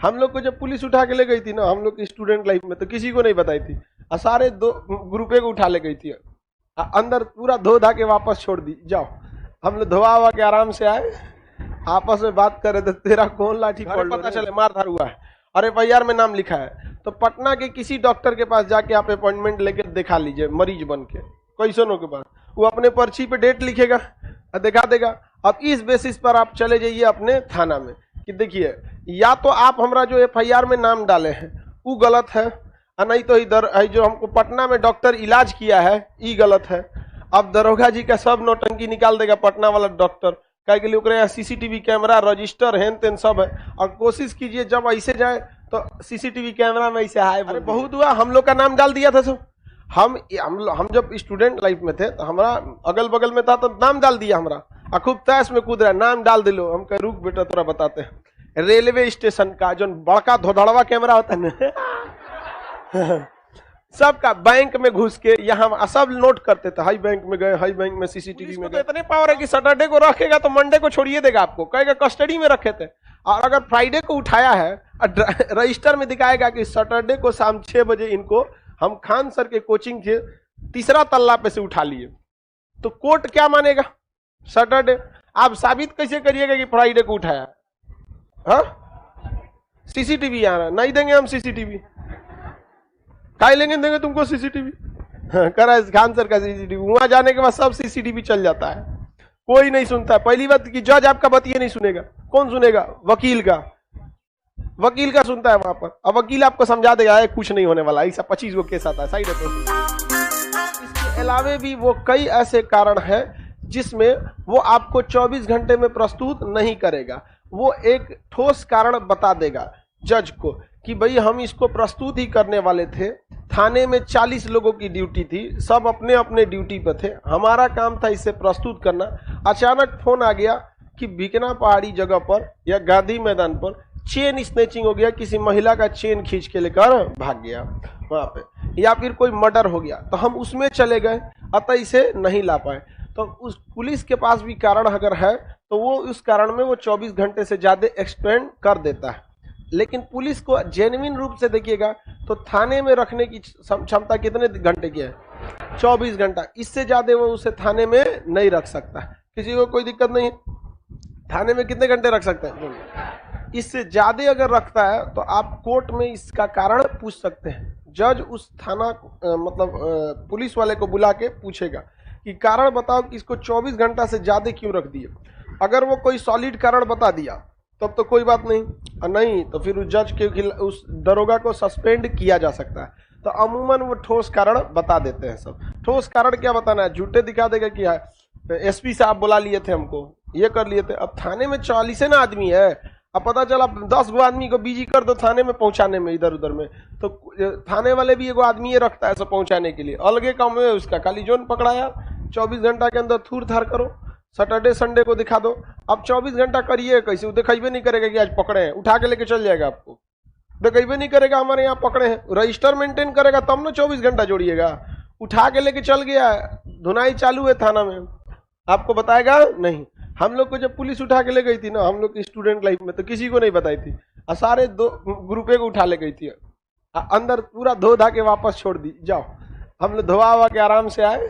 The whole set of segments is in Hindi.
हम लोग को जब पुलिस उठा के ले गई थी ना, हम लोग की स्टूडेंट लाइफ में, तो किसी को नहीं बताई थी, और सारे दो ग्रुपे को उठा ले गई थी, अंदर पूरा धो धा के वापस छोड़ दी। जाओ, हम लोग धोआ हुआ के आराम से आए, आपस में बात कर रहे थे, तेरा कौन लाठी पड़, पता चले मार धार हुआ है और एफआईआर में नाम लिखा है। तो पटना के किसी डॉक्टर के पास जाके आप अपॉइंटमेंट लेके दिखा लीजिए, मरीज बन के कैसनों के पास, वो अपने पर्ची पे डेट लिखेगा और दिखा देगा। अब इस बेसिस पर आप चले जाइए अपने थाना में कि देखिए, या तो आप हमारा जो एफआईआर में नाम डाले हैं वो गलत है, और नहीं तो इधर जो हमको पटना में डॉक्टर इलाज किया है ये गलत है। अब दरोगा जी का सब नौटंकी निकाल देगा पटना वाला डॉक्टर, कहे के लिए ओकरे यहाँ सीसीटीवी कैमरा रजिस्टर हेन तेन सब है, और कोशिश कीजिए जब ऐसे जाए तो सीसीटीवी कैमरा में ऐसे आए। अरे बहुत हुआ, हम लोग का नाम डाल दिया था। सब हम जब स्टूडेंट लाइफ में थे तो हमारा अगल बगल में था तो नाम डाल दिया हमारा, और खूब तैस में कूद रहा है, नाम डाल दिलो। हम कह रुक बेटा तोरा बताते हैं, रेलवे स्टेशन का जो बड़का धोधड़वा कैमरा होता है ना सबका, बैंक में घुस के यहाँ सब नोट करते थे, हाई बैंक में गए, हाई बैंक में सीसीटीवी में गए। तो इतने पावर है कि सैटरडे को रखेगा तो मंडे को छोड़िए देगा आपको, कहेगा कस्टडी में रखे थे। और अगर फ्राइडे को उठाया है रजिस्टर में दिखाएगा कि सैटरडे को शाम 6 बजे इनको हम खान सर के कोचिंग के तीसरा तल्ला पे से उठा लिए, तो कोर्ट क्या मानेगा? सैटरडे। आप साबित कैसे करिएगा कि फ्राइडे को उठाया? हाँ, सीसीटीवी आ रहा, नहीं देंगे हम सीसीटीवी, काय लेंगे देंगे तुमको सीसीटीवी? करा खान सर का सीसीटीवी, वहां जाने के बाद सब सीसीटीवी चल जाता है, कोई नहीं सुनता। पहली बात कि जज आपका बतिए नहीं सुनेगा, कौन सुनेगा? वकील का, वकील का सुनता है वहां पर। अब वकील आपको समझा देगा कुछ नहीं होने वाला, ऐसा 25 गो केस आता है साइड है। इसके अलावे भी वो कई ऐसे कारण है जिसमें वो आपको 24 घंटे में प्रस्तुत नहीं करेगा, वो एक ठोस कारण बता देगा जज को कि भाई हम इसको प्रस्तुत ही करने वाले थे, थाने में 40 लोगों की ड्यूटी थी, सब अपने अपने ड्यूटी पर थे, हमारा काम था इसे प्रस्तुत करना। अचानक फोन आ गया कि बीकना पहाड़ी जगह पर या गांधी मैदान पर चेन स्नैचिंग हो गया, किसी महिला का चेन खींच के लेकर भाग गया वहां पे, या फिर कोई मर्डर हो गया, तो हम उसमें चले गए, अतः इसे नहीं ला पाए। तो उस पुलिस के पास भी कारण अगर है तो वो उस कारण में वो 24 घंटे से ज्यादा एक्सटेंड कर देता है। लेकिन पुलिस को जेन्युइन रूप से देखिएगा तो थाने में रखने की क्षमता कितने घंटे की है? 24 घंटा, इससे ज्यादा वो उसे थाने में नहीं रख सकता। किसी को कोई दिक्कत नहीं है, थाने में कितने घंटे रख सकते हैं? इससे ज्यादा अगर रखता है तो आप कोर्ट में इसका कारण पूछ सकते हैं। जज उस थाना मतलब पुलिस वाले को बुला के पूछेगा कि कारण बताओ कि इसको 24 घंटा से ज्यादा क्यों रख दिए। अगर वो कोई सॉलिड कारण बता दिया तब तो कोई बात नहीं, और नहीं तो फिर उस जज के उस दरोगा को सस्पेंड किया जा सकता है। तो अमूमन वो ठोस कारण बता देते हैं। सब ठोस कारण क्या बताना है? झूठे दिखा देगा कि एसपी साहब बुला लिए थे हमको, ये कर लिए थे। अब थाने में 40 ना आदमी है, अब पता चला 10 गो आदमी को बिजी कर दो थाने में पहुंचाने में, इधर उधर में, तो थाने वाले भी एगो आदमी रखता है सब पहुंचाने के लिए, अलगे काम है उसका, खाली जोन पकड़ाया 24 घंटा के अंदर थूर थार करो, सैटरडे संडे को दिखा दो। अब 24 घंटा करिए कैसे? वो दिखेबे नहीं करेगा कि आज पकड़े हैं, उठा के लेके चल जाएगा आपको, दिखेबे नहीं करेगा हमारे यहाँ पकड़े हैं। रजिस्टर मेंटेन करेगा तब ना 24 घंटा जोड़िएगा, उठा के लेके चल गया, धुनाई चालू है थाना में, आपको बताएगा नहीं। हम लोग को जब पुलिस उठा के ले गई थी ना, हम लोग की स्टूडेंट लाइफ में, तो किसी को नहीं बताई थी, और सारे दो ग्रुपे को उठा ले गई थी, अंदर पूरा धो धा के वापस छोड़ दी। जाओ, हम लोग धोआ हुआ के आराम से आए,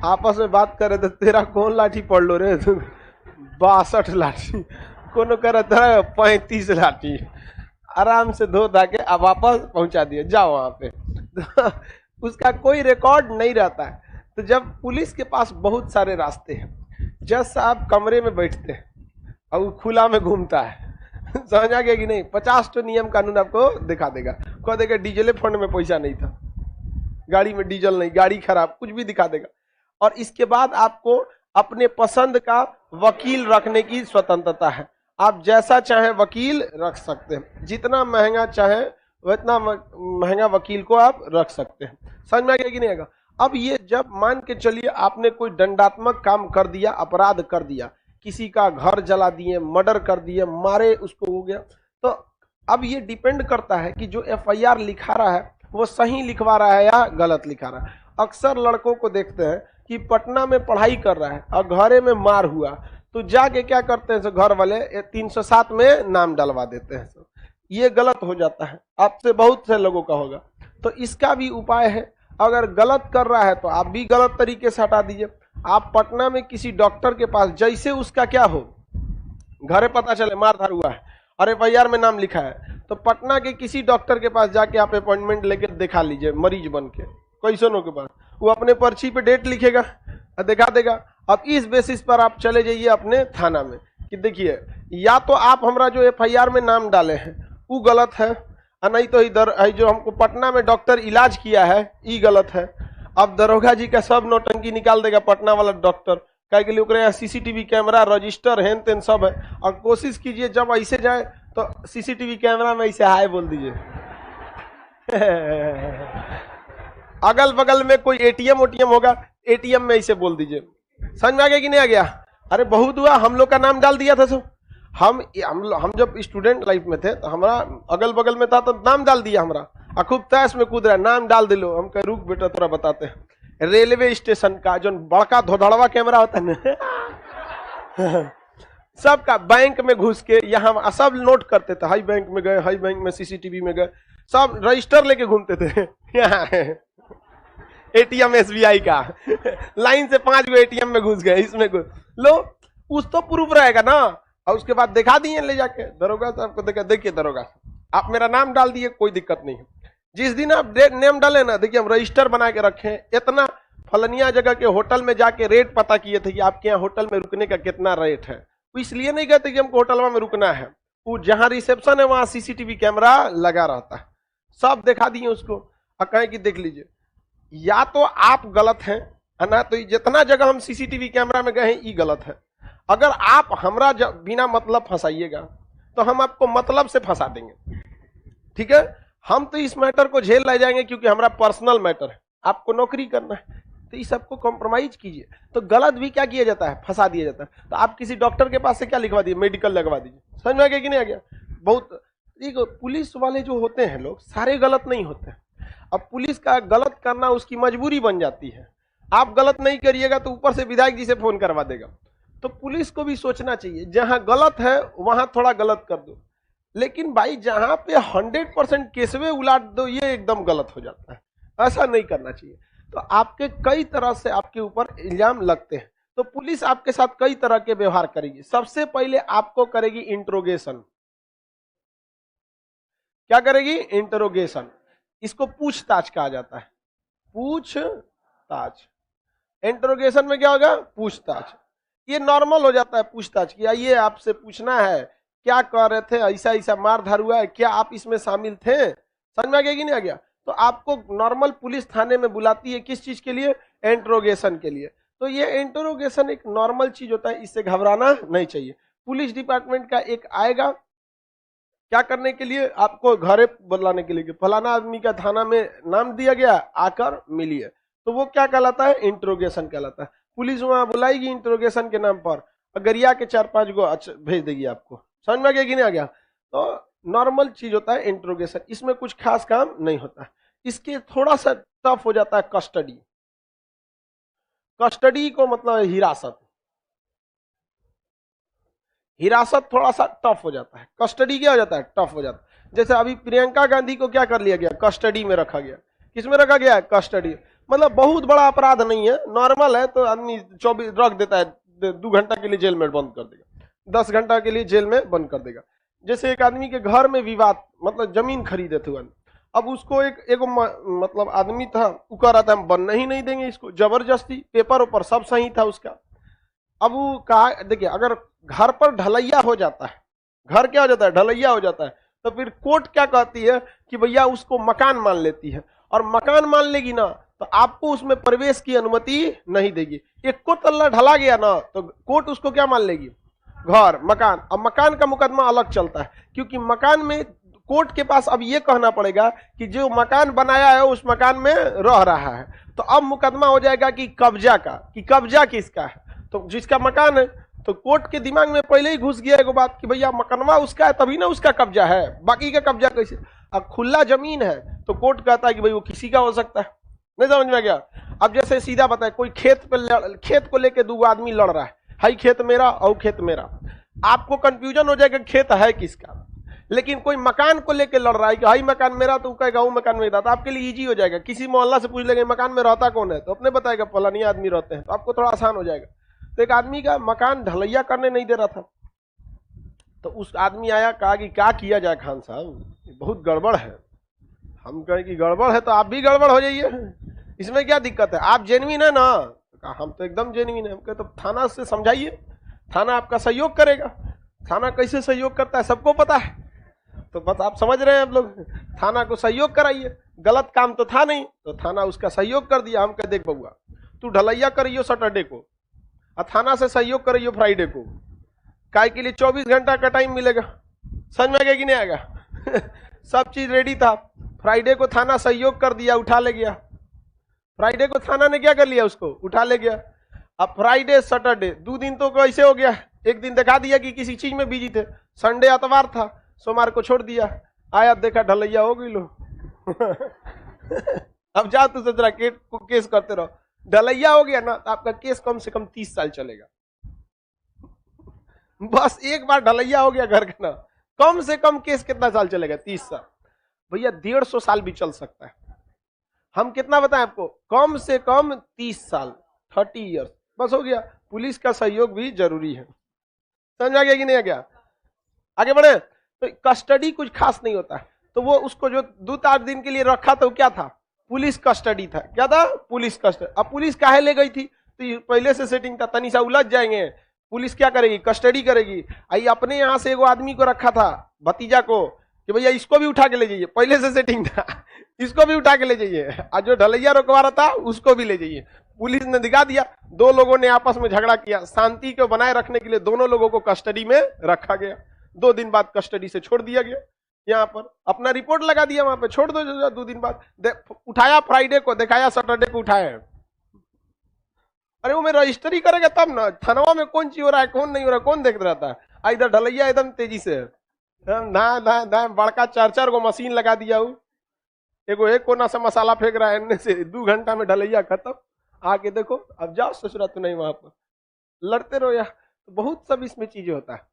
आपस में बात कर रहे थे, तेरा कौन लाठी पड़ लो रे? 62 लाठी, कोनो कह रहा था 35 लाठी, आराम से धो धा के अब वापस पहुंचा दिया, जाओ वहां पे। तो उसका कोई रिकॉर्ड नहीं रहता है। तो जब पुलिस के पास बहुत सारे रास्ते हैं, जज साहब कमरे में बैठते हैं और वो खुला में घूमता है, समझ आ गया कि नहीं? 50 तो नियम कानून आपको दिखा देगा, कह देगा डीजल फंड में पैसा नहीं था, गाड़ी में डीजल नहीं, गाड़ी खराब, कुछ भी दिखा देगा। और इसके बाद आपको अपने पसंद का वकील रखने की स्वतंत्रता है, आप जैसा चाहे वकील रख सकते हैं, जितना महंगा चाहे उतना महंगा वकील को आप रख सकते हैं। समझ में आ गया कि नहीं आएगा? अब ये जब मान के चलिए आपने कोई दंडात्मक काम कर दिया, अपराध कर दिया, किसी का घर जला दिए, मर्डर कर दिए, मारे, उसको हो गया, तो अब ये डिपेंड करता है कि जो एफआईआर लिखा रहा है वो सही लिखवा रहा है या गलत लिखा रहा है। अक्सर लड़कों को देखते हैं कि पटना में पढ़ाई कर रहा है और घरे में मार हुआ, तो जाके क्या करते हैं घर वाले 307 में नाम डलवा देते हैं। ये गलत हो जाता है, आपसे बहुत से लोगों का होगा। तो इसका भी उपाय है, अगर गलत कर रहा है तो आप भी गलत तरीके से हटा दीजिए। आप पटना में किसी डॉक्टर के पास, जैसे उसका क्या हो, घरे पता चले मारधाड़ हुआ है और FIR में नाम लिखा है, तो पटना के किसी डॉक्टर के पास जाके आप अपॉइंटमेंट लेके दिखा लीजिए, मरीज बन के कैसनों के पास, वो अपने पर्ची पे डेट लिखेगा और दिखा देगा। अब इस बेसिस पर आप चले जाइए अपने थाना में कि देखिए, या तो आप हमारा जो FIR में नाम डाले हैं वो गलत है, और नहीं तो इधर जो हमको पटना में डॉक्टर इलाज किया है ये गलत है। अब दरोगा जी का सब नौटंकी निकाल देगा पटना वाला डॉक्टर, क्या के लिए ओकरे यहाँ CCTV कैमरा, रजिस्टर, हेन तेन सब है। और कोशिश कीजिए जब ऐसे जाए तो CCTV कैमरा में ऐसे हाय बोल दीजिए। अगल बगल में कोई ATM OTM होगा, ATM में ऐसे बोल दीजिए। समझ में आ गया कि नहीं आ गया? अरे बहुत हुआ, हम लोग का नाम डाल दिया था। सो हम जब स्टूडेंट लाइफ में थे तो हमारा अगल बगल में था तो नाम डाल दिया हमारा, और खूब तैस में कूद रहा है, नाम डाल दिलो। हम कह रुक बेटा थोड़ा बताते हैं। रेलवे स्टेशन का जो बड़का धोधड़वा कैमरा होता है ना, सबका, बैंक में घुस के यहाँ सब नोट करते थे, हाई बैंक में गए, हाई बैंक में CCTV में गए, सब रजिस्टर लेके घूमते थे। यहाँ ATM SBI का लाइन से 5 गो ATM में घुस गए, इसमें घुस लो, कुछ तो प्रूफ रहेगा ना। और उसके बाद दिखा दिए ले जाके दरोगा साहब को, देखा देखिए दरोगा आप मेरा नाम डाल दिए, कोई दिक्कत नहीं है। जिस दिन आप नेम डाले ना, देखिए हम रजिस्टर बना के रखे हैं, इतना फलनिया जगह के होटल में जाके रेट पता किए थे कि आपके यहाँ होटल में रुकने का कितना रेट है। वो इसलिए नहीं कहते कि हमको होटल में रुकना है, वो जहाँ रिसेप्शन है वहां CCTV कैमरा लगा रहता है, सब दिखा दिए उसको। और कहें कि देख लीजिए, या तो आप गलत हैं, है ना, तो जितना जगह हम CCTV कैमरा में गए हैं ये गलत है। अगर आप हमरा बिना मतलब फंसाइएगा तो हम आपको मतलब से फंसा देंगे, ठीक है। हम तो इस मैटर को झेल ले जाएंगे क्योंकि हमारा पर्सनल मैटर है, आपको नौकरी करना है, तो इस सबको कॉम्प्रोमाइज कीजिए। तो गलत भी क्या किया जाता है, फंसा दिया जाता है। तो आप किसी डॉक्टर के पास से क्या लिखवा दीजिए, मेडिकल लगवा दीजिए। समझ में आ गया कि नहीं आ गया? बहुत देखो, पुलिस वाले जो होते हैं लोग सारे गलत नहीं होते हैं। अब पुलिस का गलत करना उसकी मजबूरी बन जाती है, आप गलत नहीं करिएगा तो ऊपर से विधायक जी से फोन करवा देगा। तो पुलिस को भी सोचना चाहिए, जहां गलत है वहां थोड़ा गलत कर दो, लेकिन भाई जहां पे 100% केसवे उलाट दो, ये एकदम गलत हो जाता है, ऐसा नहीं करना चाहिए। तो आपके कई तरह से आपके ऊपर इल्जाम लगते हैं, तो पुलिस आपके साथ कई तरह के व्यवहार करेगी। सबसे पहले आपको करेगी इंट्रोगेशन। क्या करेगी? इंट्रोगेशन। इसको पूछताछ कहा जाता है, पूछताछ। इंट्रोगेशन में क्या होगा? पूछताछ। ये नॉर्मल हो जाता है पूछताछ की, आइए आपसे पूछना है क्या कर रहे थे, ऐसा ऐसा मारधाड़ हुआ है, क्या आप इसमें शामिल थे? समझ में आ गया कि नहीं आ गया? तो आपको नॉर्मल पुलिस थाने में बुलाती है, किस चीज के लिए? इंट्रोगेशन के लिए। तो ये इंट्रोगेशन एक नॉर्मल चीज होता है, इससे घबराना नहीं चाहिए। पुलिस डिपार्टमेंट का एक आएगा क्या करने के लिए? आपको घरे बुलाने के लिए कि फलाना आदमी का थाना में नाम दिया गया, आकर मिलिए। तो वो क्या कहलाता है? इंट्रोगेशन कहलाता है। पुलिस वहां बुलाएगी इंट्रोगेशन के नाम पर, गरिया के 4-5 गो भेज देगी आपको। समझ में आ गया कि नहीं आ गया? तो नॉर्मल चीज होता है इंट्रोगेशन, इसमें कुछ खास काम नहीं होता है। इसके थोड़ा सा टफ हो जाता है कस्टडी। कस्टडी को मतलब हिरासत, हिरासत थोड़ा सा टफ हो जाता है। कस्टडी क्या हो जाता है? टफ हो जाता है। जैसे अभी प्रियंका गांधी को क्या कर लिया गया? कस्टडी में रखा गया। किसमें रखा गया? कस्टडी। मतलब बहुत बड़ा अपराध नहीं है, नॉर्मल है, तो आदमी 24 रख देता है, 2 घंटा के लिए जेल में बंद कर देगा, 10 घंटा के लिए जेल में बंद कर देगा। जैसे एक आदमी के घर में विवाद, मतलब जमीन खरीदे थे, अब उसको एक मतलब आदमी था, वो कह रहा था हम बनने ही नहीं देंगे इसको, जबरदस्ती, पेपर ऊपर सब सही था उसका। अब वो कहा, देखिए अगर घर पर ढलैया हो जाता है, घर क्या हो जाता है? ढलैया हो जाता है, तो फिर कोर्ट क्या कहती है कि भैया उसको मकान मान लेती है, और मकान मान लेगी ना तो आपको उसमें प्रवेश की अनुमति नहीं देगी। एक को तल्ला ढला गया ना तो कोर्ट उसको क्या मान लेगी? घर, मकान। अब मकान का मुकदमा अलग चलता है, क्योंकि मकान में कोर्ट के पास अब ये कहना पड़ेगा कि जो मकान बनाया है उस मकान में रह रहा है। तो अब मुकदमा हो जाएगा कि कब्जा का, कि कब्जा किसका है? तो जिसका मकान है, तो कोर्ट के दिमाग में पहले ही घुस गया एक बात कि भैया मकानवा उसका है तभी ना उसका कब्जा है, बाकी का कब्जा कैसे? अब खुला जमीन है तो कोर्ट कहता है कि भाई वो किसी का हो सकता है। नहीं समझ में गया? अब जैसे सीधा बताए, कोई खेत को लेके 2 आदमी लड़ रहा है, हाई खेत मेरा और खेत मेरा, आपको कंफ्यूजन हो जाएगा खेत है किसका। लेकिन कोई मकान को लेकर लड़ रहा है कि हाई मकान मेरा, तो कहेगा वो मकान मेरा, तो आपके लिए इजी हो जाएगा। किसी मोहल्ला से पूछ लेंगे मकान में रहता कौन है, तो अपने बताएगा फलानी आदमी रहते हैं, तो आपको थोड़ा आसान हो जाएगा। तो एक आदमी का मकान ढलैया करने नहीं दे रहा था, तो उस आदमी आया, कहा कि क्या किया जाए खान साहब, बहुत गड़बड़ है। हम कहें कि गड़बड़ है तो आप भी गड़बड़ हो जाइए, इसमें क्या दिक्कत है, आप जेन्युइन है ना। कहा हम तो एकदम जेन्युइन है। हम कहे तो थाना से समझाइए, थाना आपका सहयोग करेगा। थाना कैसे सहयोग करता है सबको पता है, तो बस आप समझ रहे हैं आप लोग, थाना को सहयोग कराइए। गलत काम तो था नहीं, तो थाना उसका सहयोग कर दिया। हम कह देख बउआ, तू ढलैया करियो सैटरडे को और थाना से सहयोग करियो फ्राइडे को, काय के लिए 24 घंटा का टाइम मिलेगा। समझ में आ गया कि नहीं आएगा? सब चीज रेडी था। फ्राइडे को थाना सहयोग कर दिया, उठा ले गया। फ्राइडे को थाना ने क्या कर लिया, उसको उठा ले गया। अब फ्राइडे सैटरडे 2 दिन तो कैसे हो गया, एक दिन दिखा दिया कि किसी चीज में बिजी थे, संडे अतवार था, सोमवार को छोड़ दिया। आया देखा ढलैया हो गई लो। अब जाओ तू जरा केस करते रहो, ढलैया हो गया ना तो आपका केस कम से कम 30 साल चलेगा। बस एक बार ढलैया हो गया घर का ना, कम से कम केस कितना साल चलेगा, 30 साल। भैया 150 साल भी चल सकता है। हम कितना बताएं आपको, कम से कम 30 साल, 30 ईयर्स, बस हो गया। पुलिस का सहयोग भी जरूरी है। समझ आ गया कि नहीं आ गया? आगे बढ़े। तो कस्टडी कुछ खास नहीं होता है, तो वो उसको जो 2-4 दिन के लिए रखा था वो क्या था, पुलिस कस्टडी था। क्या था? Police custody. अब पुलिस काहे ले गई थी, तो पहले से सेटिंग था, तनी सा उलझ जाएंगे, पुलिस क्या करेगी, कस्टडी करेगी। आई अपने यहां से एगो आदमी को रखा था, भतीजा को, कि भैया इसको भी उठा के ले जाइए, पहले से सेटिंग था, इसको भी उठा के ले जाइए, और जो ढलैया रोकवा रहा था उसको भी ले जाइए। पुलिस ने दिखा दिया, 2 लोगों ने आपस में झगड़ा किया, शांति को बनाए रखने के लिए दोनों लोगों को कस्टडी में रखा गया। 2 दिन बाद कस्टडी से छोड़ दिया गया। यहाँ पर अपना रिपोर्ट लगा दिया, वहां पे छोड़ दो। 2 दिन बाद उठाया फ्राइडे को, दिखाया सैटरडे को उठाया। अरे वो में रजिस्ट्री करेगा तब ना, थानवा में कौन चीज हो रहा है कौन नहीं हो रहा है कौन देख रहता है। इधर ढलैया एकदम तेजी से बड़का 4-4 गो मशीन लगा दिया, एगो एक कोना से मसाला फेंक रहा है, इनने से 2 घंटा में ढलैया खत्म। आके देखो, अब जाओ ससुरा तो नहीं, वहां पर लड़ते रहो यार। तो बहुत सब इसमें चीजें होता है।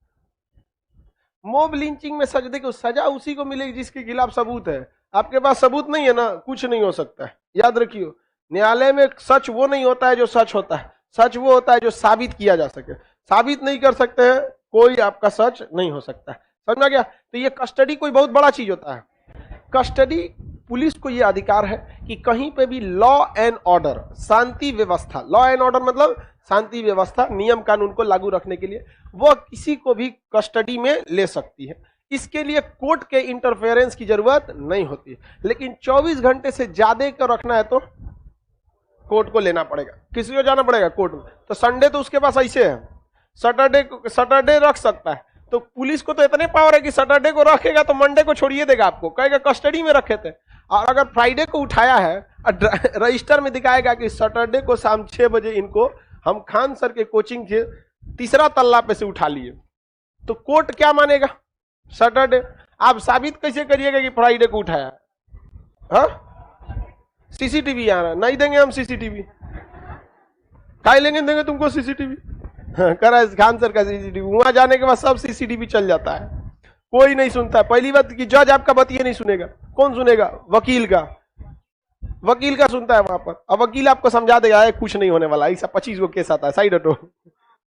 मोब लिंचिंग में सच देखो, सजा उसी को मिलेगी जिसके खिलाफ सबूत है। आपके पास सबूत नहीं है ना, कुछ नहीं हो सकता है। याद रखियो, न्यायालय में सच वो नहीं होता है जो सच होता है, सच वो होता है जो साबित किया जा सके। साबित नहीं कर सकते हैं, कोई आपका सच नहीं हो सकता है। समझ में गया? तो ये कस्टडी कोई बहुत बड़ा चीज होता है। कस्टडी, पुलिस को ये अधिकार है कि कहीं पे भी लॉ एंड ऑर्डर, शांति व्यवस्था, लॉ एंड ऑर्डर मतलब शांति व्यवस्था, नियम कानून को लागू रखने के लिए वो किसी को भी कस्टडी में ले सकती है। इसके लिए कोर्ट के इंटरफेरेंस की जरूरत नहीं होती। लेकिन 24 घंटे से ज्यादा को रखना है तो कोर्ट को लेना पड़ेगा, किसी को जाना पड़ेगा कोर्ट में। तो संडे तो उसके पास ऐसे है, सैटरडे रख सकता है। तो पुलिस को तो इतने पावर है कि सैटरडे को रखेगा तो मंडे को छोड़िए देगा, आपको कहेगा कस्टडी में रखे थे। और अगर फ्राइडे को उठाया है, रजिस्टर में दिखाएगा कि सैटरडे को शाम 6 बजे इनको हम खान सर के कोचिंग के 3रा तल्ला पे से उठा लिए, तो कोर्ट क्या मानेगा? सैटरडे। आप साबित कैसे करिएगा कि फ्राइडे को उठाया? हाँ, सीसीटीवी आ रहा, नहीं देंगे हम सीसीटीवी। काय देंगे तुमको सीसीटीवी? करा खान सर का सीसीटीवी, वहां जाने के बाद सब सीसीटीवी चल जाता है, कोई नहीं सुनता। पहली बात कि जज आपका बतिया नहीं सुनेगा, कौन सुनेगा? वकील का सुनता है वहां पर। अब वकील आपको समझा देगा कुछ नहीं होने वाला, ऐसा 25 गो केस आता है, साइड हटो।